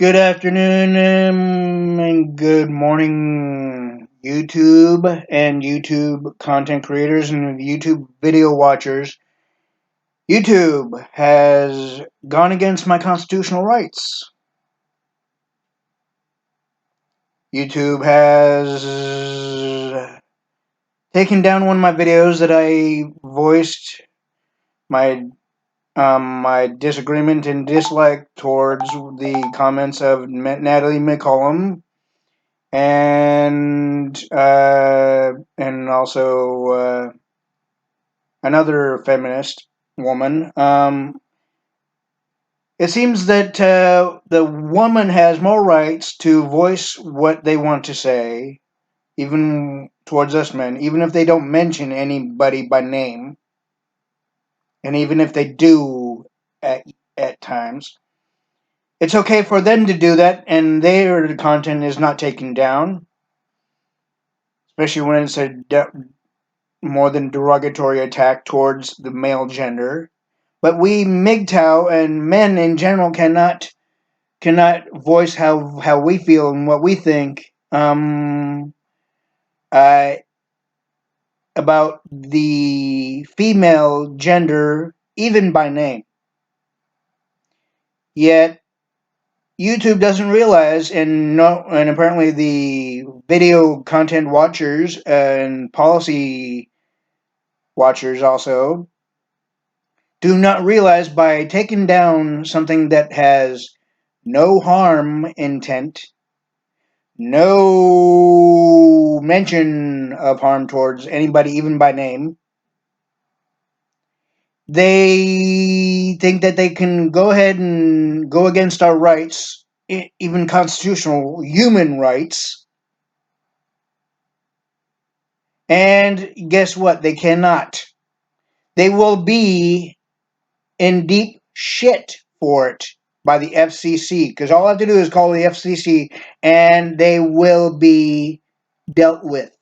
Good afternoon and good morning, YouTube and YouTube content creators and YouTube video watchers. YouTube has gone against my constitutional rights. YouTube has taken down one of my videos that I voiced my my disagreement and dislike towards the comments of Natalie McCollum and also another feminist woman. It seems that the woman has more rights to voice what they want to say, even towards us men, even if they don't mention anybody by name, and even if they do at at times. It's okay for them to do that, and their content is not taken down, especially when it's a more than derogatory attack towards the male gender. But we Mgtow and men in general cannot voice how we feel and what we think uh, about the female gender, even by name. Yet YouTube doesn't realize, and apparently the video content watchers and policy watchers also do not realize, by taking down something that has no harm intent, no mention of harm towards anybody, even by name, they think that they can go ahead and go against our rights, even constitutional human rights. And guess what? They cannot. They will be in deep shit for it by the FCC, because all I have to do is call the FCC and they will be dealt with.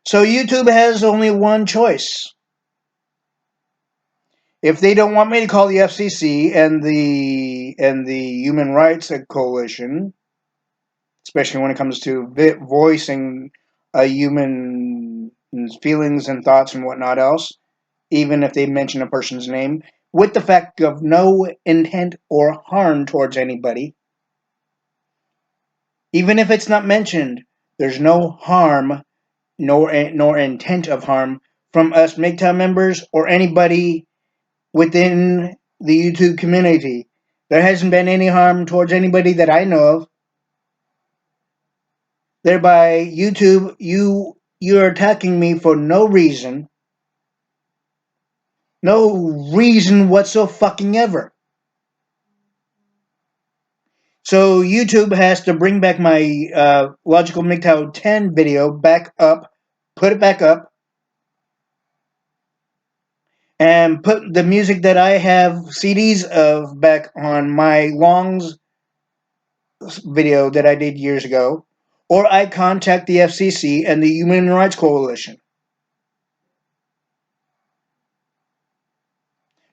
So YouTube has only one choice. If they don't want me to call the FCC and the Human Rights Coalition, especially when it comes to voicing a human's feelings and thoughts and whatnot else, even if they mention a person's name, with the fact of no intent or harm towards anybody. Even if it's not mentioned, there's no harm nor intent of harm from us Mgtow members or anybody within the YouTube community. There hasn't been any harm towards anybody that I know of. Thereby, YouTube, you're attacking me for no reason. No reason whatsoever. So YouTube has to bring back my Logical Mgtow 10 video back up, put it back up, and put the music that I have CDs of back on my Longs video that I did years ago, or I contact the FCC and the Human Rights Coalition.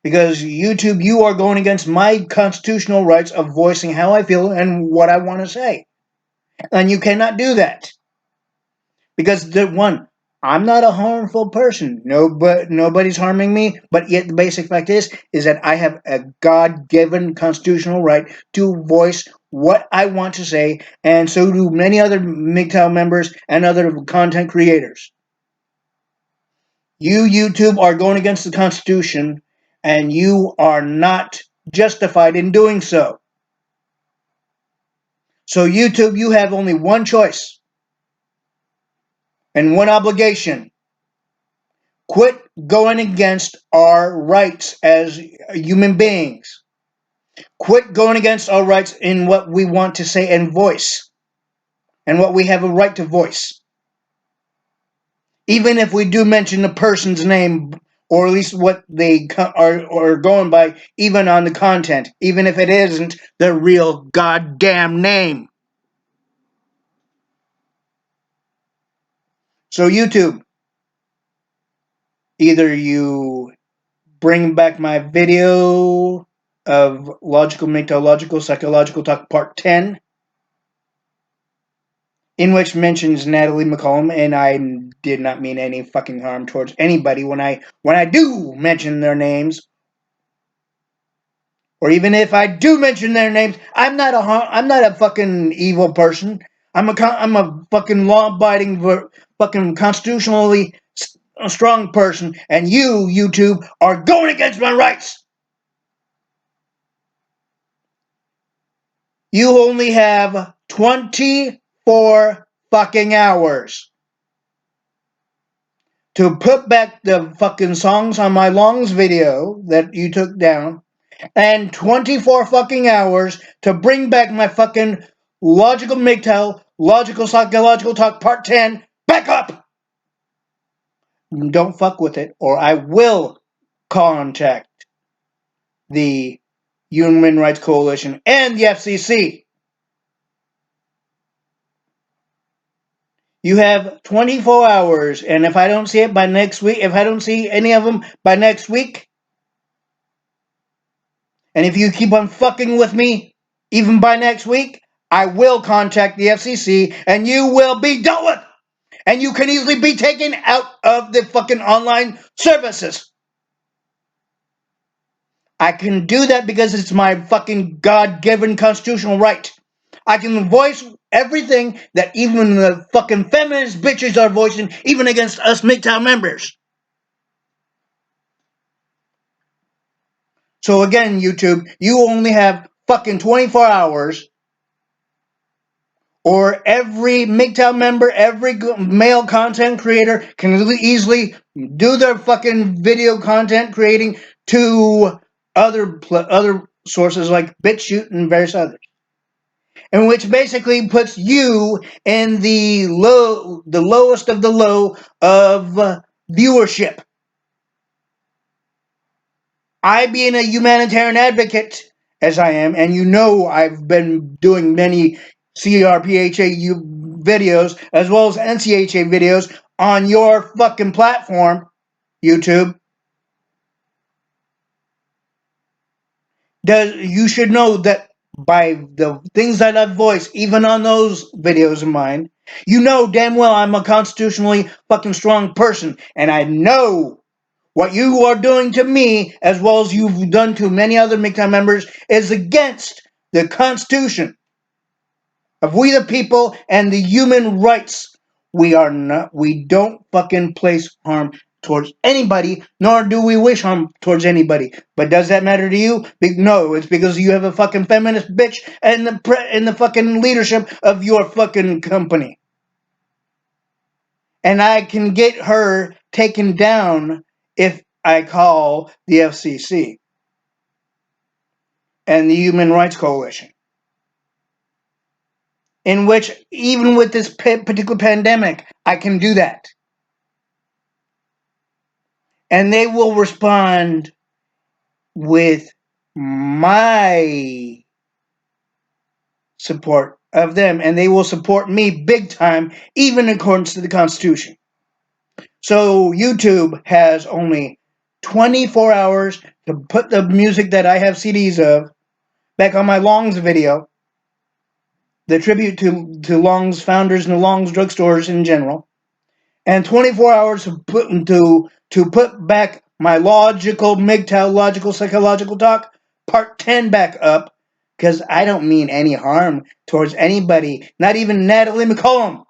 Because YouTube, you are going against my constitutional rights of voicing how I feel and what I want to say. And you cannot do that. Because I'm not a harmful person. Nobody's harming me. But yet the basic fact is that I have a God-given constitutional right to voice what I want to say, and so do many other Mgtow members and other content creators. You, YouTube, are going against the Constitution, and you are not justified in doing so. So YouTube, you have only one choice and one obligation. Quit going against our rights as human beings. Quit going against our rights in what we want to say and voice, and what we have a right to voice. Even if we do mention the person's name, or at least what they are going by, even on the content, even if it isn't the real goddamn name. So YouTube, either you bring back my video of Logical Mgtow, Logical Psychological Talk Part 10, in which mentions Natalie McCollum, and I did not mean any fucking harm towards anybody when I do mention their names, or even if I do mention their names. I'm not a fucking evil person. I'm a fucking law-abiding, fucking constitutionally strong person, and you, YouTube, are going against my rights. You only have 24 fucking hours to put back the fucking songs on my longs video that you took down, and 24 fucking hours to bring back my fucking Logical Mgtow, Logical Psychological Talk Part 10 back up. Don't fuck with it, or I will contact the Human Rights Coalition and the FCC. You have 24 hours, and if I don't see it by next week, if I don't see any of them by next week, and if you keep on fucking with me even by next week, I will contact the FCC and you will be dealt with. And you can easily be taken out of the fucking online services. I can do that because it's my fucking God-given constitutional right. I can voice everything that even the fucking feminist bitches are voicing, even against us Mgtow members. So again, YouTube, you only have fucking 24 hours, or every Mgtow member, every male content creator can easily do their fucking video content creating to other sources like BitChute and various others, and which basically puts you in the lowest of the low of viewership. I, being a humanitarian advocate as I am, and you know I've been doing many C.R.P.H.A videos as well as NCHA videos on your fucking platform, YouTube. You should know that by the things that I've voiced, even on those videos of mine, you know damn well I'm a constitutionally fucking strong person, and I know what you are doing to me, as well as you've done to many other Mgtow members, is against the Constitution of we the people and the human rights. We don't fucking place harm towards anybody, nor do we wish harm towards anybody. But does that matter to you? No, it's because you have a fucking feminist bitch and the fucking leadership of your fucking company. And I can get her taken down if I call the FCC and the Human Rights Coalition. In which, even with this particular pandemic, I can do that. And they will respond with my support of them, and they will support me big time, even in accordance to the Constitution. So YouTube has only 24 hours to put the music that I have CDs of back on my Longs video, the tribute to Longs founders and the Longs drugstores in general, and 24 hours to put back my Logical Mgtow, Logical Psychological Talk Part 10 back up, because I don't mean any harm towards anybody, not even Natalie McCollum.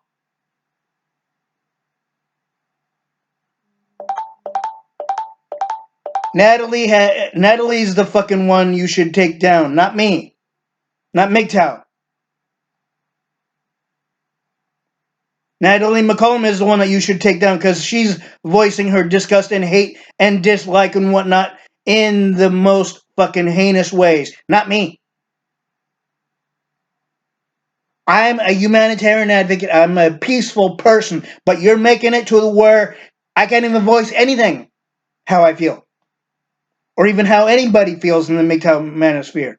Natalie's the fucking one you should take down, not me, not Mgtow. Natalie McCollum is the one that you should take down because she's voicing her disgust and hate and dislike and whatnot in the most fucking heinous ways, not me. I'm a humanitarian advocate. I'm a peaceful person, but you're making it to where I can't even voice anything how I feel, or even how anybody feels in the Mgtow manosphere,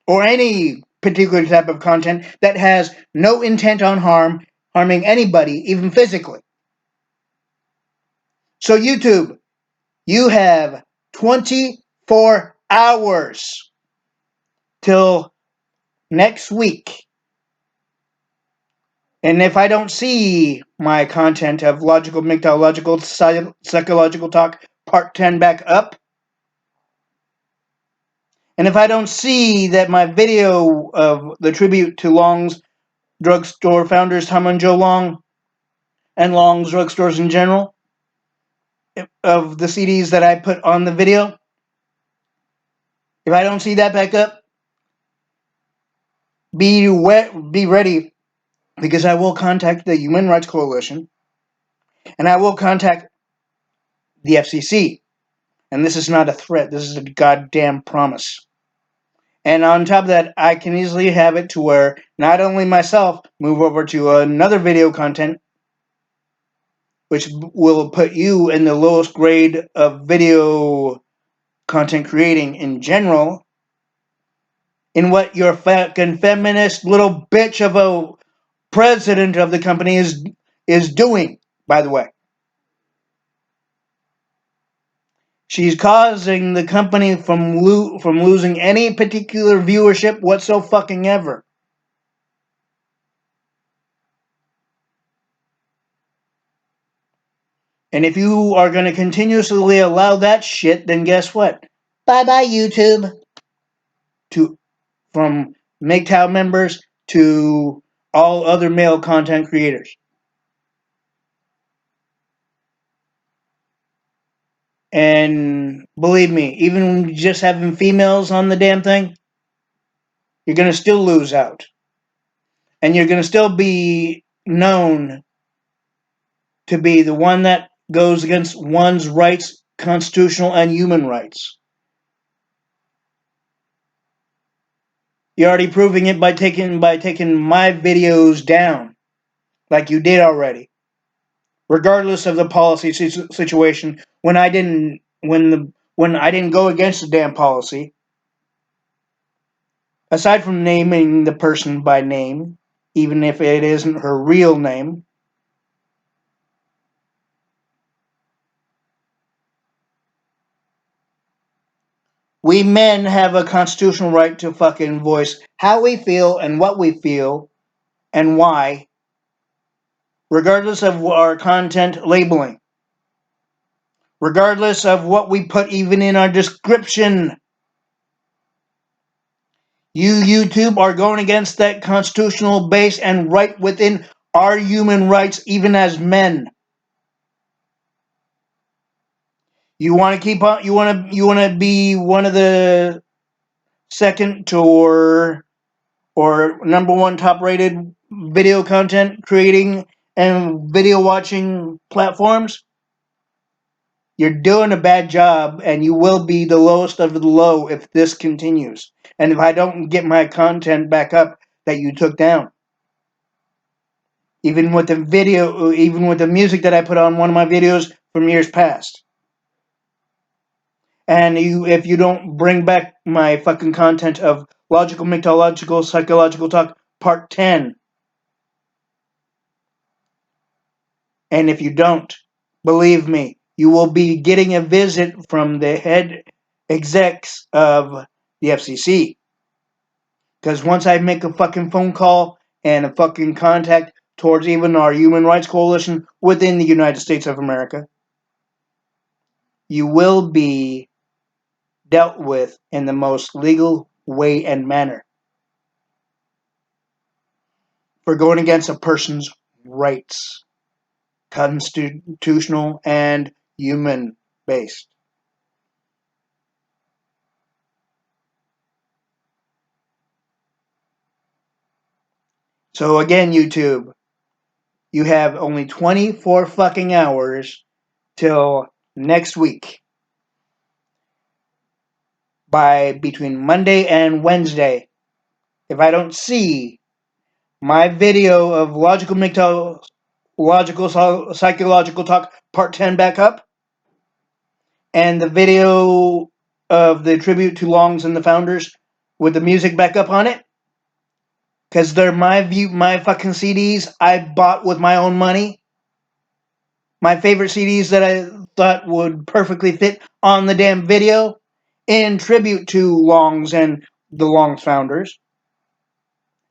or any particular type of content that has no intent on harming anybody, even physically. So YouTube, you have 24 hours till next week. And if I don't see my content of Logical Mgtow, Logical Psychological Talk Part 10 back up, and if I don't see that my video of the tribute to Long's drugstore founders, Tom and Joe Long, and Long's drugstores in general, of the CDs that I put on the video, if I don't see that back up, be ready, because I will contact the Human Rights Coalition, and I will contact the FCC. And this is not a threat, this is a goddamn promise. And on top of that, I can easily have it to where not only myself move over to another video content, which will put you in the lowest grade of video content creating in general, in what your fucking feminist little bitch of a president of the company is doing, by the way. She's causing the company from losing any particular viewership whatsoever. And if you are going to continuously allow that shit, then guess what? Bye bye YouTube. To from Mgtow members to all other male content creators. And believe me, even just having females on the damn thing, you're going to still lose out. And you're going to still be known to be the one that goes against one's rights, constitutional and human rights. You're already proving it by taking my videos down, like you did already. Regardless of the policy situation, when I didn't go against the damn policy, aside from naming the person by name, even if it isn't her real name, we men have a constitutional right to fucking voice how we feel and what we feel and why, regardless of our content labeling, regardless of what we put even in our description. You, YouTube, are going against that constitutional base and right within our human rights, even as men. You want to keep on? You want to be one of the second or number one top rated video content creating and video watching platforms? You're doing a bad job, and you will be the lowest of the low if this continues. And if I don't get my content back up that you took down. Even with the music that I put on one of my videos from years past. And if you don't bring back my fucking content of Logical Mythological Psychological Talk Part 10, and if you don't, believe me, you will be getting a visit from the head execs of the FCC. Because once I make a fucking phone call and a fucking contact towards even our Human Rights Coalition within the United States of America, you will be dealt with in the most legal way and manner for going against a person's rights, constitutional and human based. So again, YouTube, you have only 24 fucking hours till next week. By between Monday and Wednesday, if I don't see my video of Logical Mgtow, Logical Psychological Talk Part 10 back up, and the video of the tribute to Longs and the Founders with the music back up on it, because they're my fucking CDs I bought with my own money. My favorite CDs that I thought would perfectly fit on the damn video, in tribute to Longs and the Longs founders,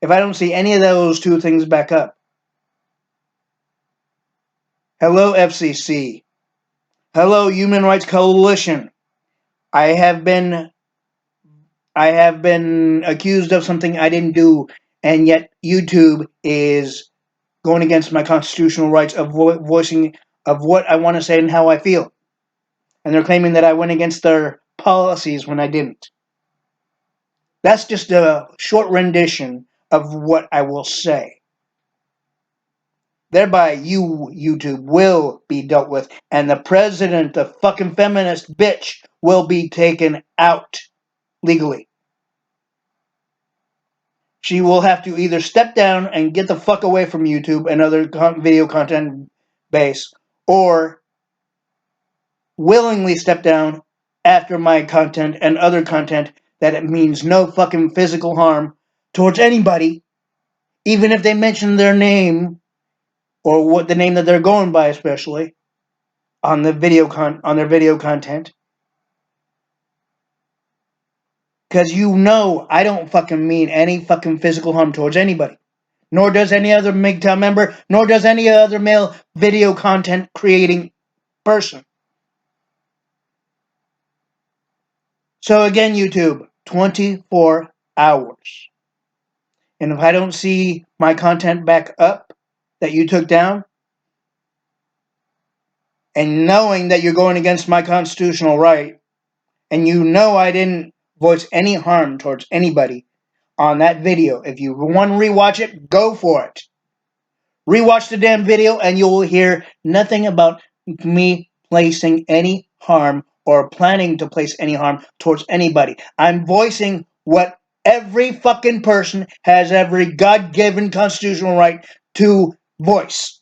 if I don't see any of those two things back up, hello FCC, hello Human Rights Coalition, I have been I have been accused of something I didn't do, and yet YouTube is going against my constitutional rights of voicing of what I want to say and how I feel. And they're claiming that I went against their policies when I didn't. That's just a short rendition of what I will say. Thereby, you, YouTube, will be dealt with, and the president, the fucking feminist bitch, will be taken out legally. She will have to either step down and get the fuck away from YouTube and other video content base, or willingly step down after my content and other content that it means no fucking physical harm towards anybody, even if they mention their name or what the name that they're going by, especially on the on their video content. Because I don't fucking mean any fucking physical harm towards anybody. Nor does any other Mgtow member, nor does any other male video content creating person. So again, YouTube, 24 hours. And if I don't see my content back up that you took down, and knowing that you're going against my constitutional right, and I didn't voice any harm towards anybody on that video, if you want to rewatch it, go for it. Rewatch the damn video and you will hear nothing about me placing any harm or planning to place any harm towards anybody. I'm voicing what every fucking person has every God-given constitutional right to voice.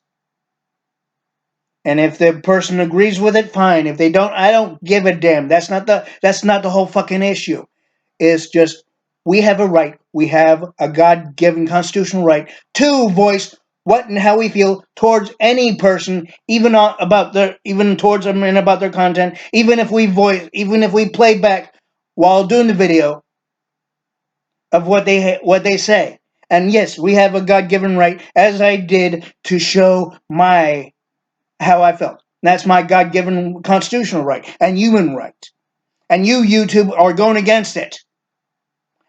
And if the person agrees with it, fine. If they don't, I don't give a damn. That's not the whole fucking issue. It's just we have a right. We have a God-given constitutional right to voice what and how we feel towards any person, even towards them and about their content. Even if we play back while doing the video of what they say. And yes, we have a God-given right, as I did, to show my how I felt. That's my God-given constitutional right and human right. And you, YouTube, are going against it.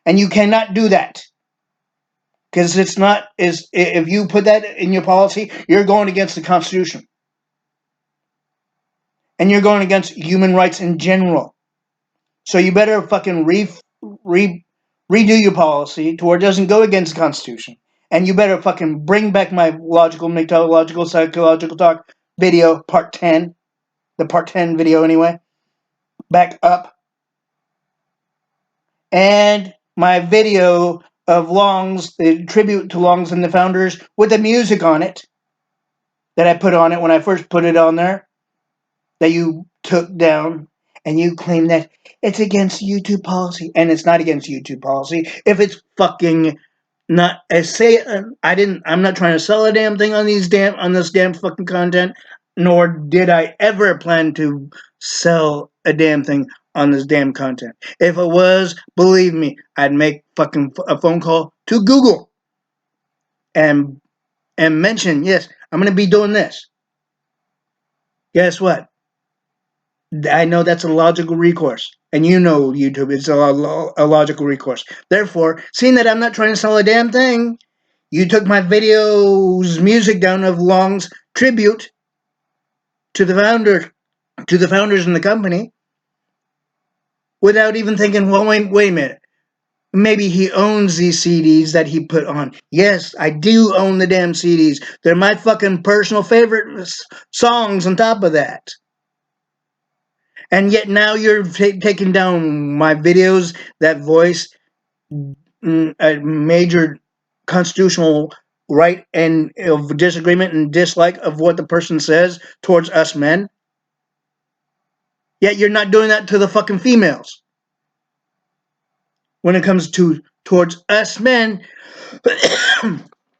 And you cannot do that. Because it's not, if you put that in your policy, you're going against the Constitution. And you're going against human rights in general. So you better fucking redo your policy to where it doesn't go against the Constitution. And you better fucking bring back my Mgtow, psychological talk video, part 10. The part 10 video anyway. Back up. And my video of Longs, the tribute to Longs and the founders, with the music on it that I put on it when I first put it on there, that you took down, and you claim that it's against YouTube policy, and it's not against YouTube policy. If it's fucking not, I'm not trying to sell a damn thing on this damn fucking content, nor did I ever plan to sell a damn thing on this damn content. If it was, believe me, I'd make fucking a phone call to Google and mention, yes, I'm going to be doing this. Guess what? I know that's a logical recourse. And YouTube, it's a logical recourse. Therefore, seeing that I'm not trying to sell a damn thing, you took my video's music down of Long's tribute to the founders in the company, without even thinking, well, wait a minute. Maybe he owns these CDs that he put on. Yes, I do own the damn CDs. They're my fucking personal favorite songs on top of that. And yet now you're taking down my videos that voice a major constitutional right and of disagreement and dislike of what the person says towards us men. Yet you're not doing that to the fucking females. When it comes towards us men,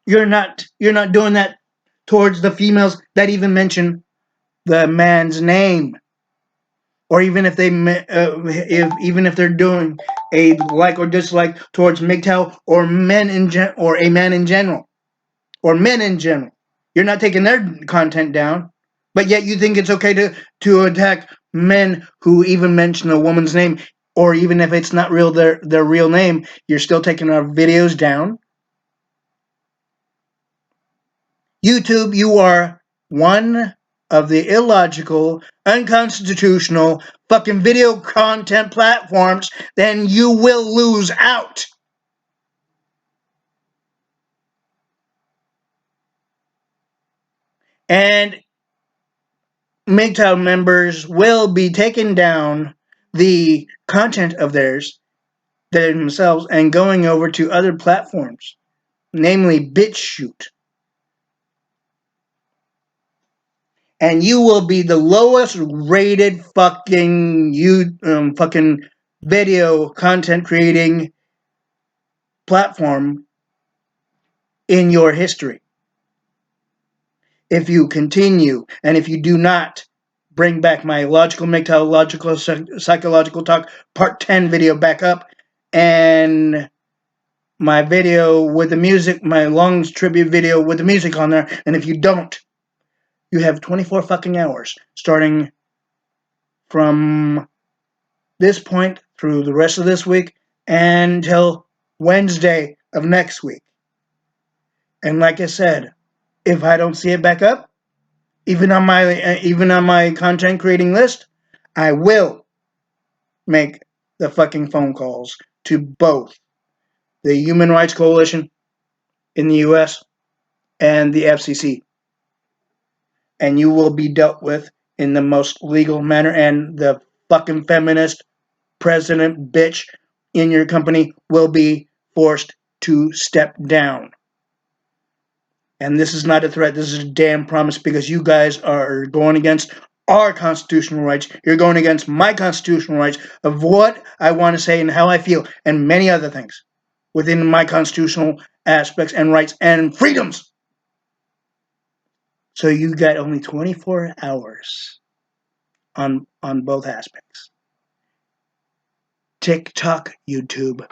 you're not doing that towards the females that even mention the man's name. or even if even if they're doing a like or dislike towards Mgtow or or a man in general, or men in general. You're not taking their content down, but yet you think it's okay to attack men who even mention a woman's name, or even if it's not real their real name, you're still taking our videos down. YouTube, you are one of the illogical, unconstitutional fucking video content platforms, then you will lose out. And Mgtow members will be taking down the content of themselves and going over to other platforms, namely BitChute. And you will be the lowest rated fucking video content creating platform in your history. If you continue and if you do not bring back my logical Mgtow logical psychological talk part 10 video back up, and my video with the music, my long tribute video with the music on there, and if you don't, you have 24 fucking hours starting from this point through the rest of this week until Wednesday of next week. And like I said, if I don't see it back up, even on my content creating list, I will make the fucking phone calls to both the Human Rights Coalition in the US and the FCC, and you will be dealt with in the most legal manner, and the fucking feminist president bitch in your company will be forced to step down. And this is not a threat, this is a damn promise, because you guys are going against our constitutional rights. You're going against my constitutional rights of what I want to say and how I feel, and many other things within my constitutional aspects and rights and freedoms. So you got only 24 hours on both aspects. TikTok, YouTube.